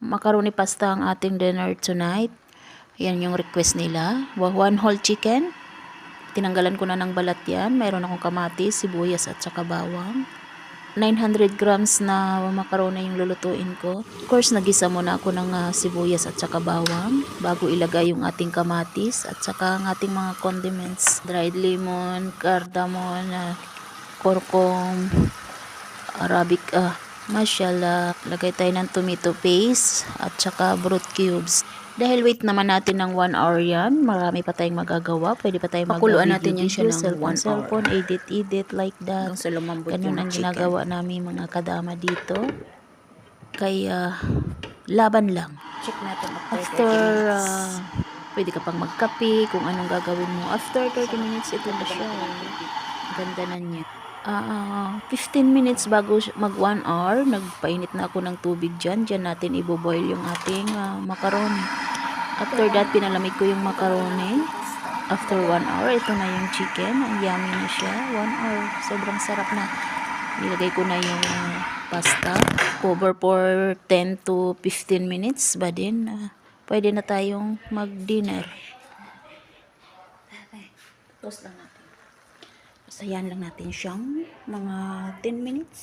macaroni pasta ang ating dinner tonight. Yan yung request nila. One whole chicken. Tinanggalan ko na ng balat yan. Mayroon akong kamatis, sibuyas at saka bawang. 900 grams na macaroni yung lulutuin ko. Of course, nagisa muna ako ng sibuyas at saka bawang bago ilagay yung ating kamatis at saka ang ating mga condiments. Dried lemon, cardamom, kurkum, Arabic, mashallah. Lagay tayo ng tomato paste at saka broth cubes. Dahil wait naman natin ng 1 hour yan, marami pa tayong magagawa. Pwede pa tayong Pakuluan natin yan siya ng 1 hour. Cellphone, edit like that. Hanggang sa lumambot Ganun yung ang chicken. ginagawa namin mga kadama dito. Kaya, laban lang. Check natin after 30 After, minutes. pwede ka pang magkape kung anong gagawin mo. After 30 minutes, ito na siya. Ganda na niya. 15 minutes bago mag 1 hour, nagpainit na ako ng tubig dyan. Dyan natin iboboil yung ating macaroni. After that, pinalamig ko yung macaroni. After 1 hour, ito na yung chicken. Ang yummy na siya. 1 hour. Sobrang sarap na. Nilagay ko na yung pasta. Cover for 10 to 15 minutes. Ba din, pwede na tayong mag-dinner. Toast lang natin. Sayan lang natin siyang mga 10 minutes.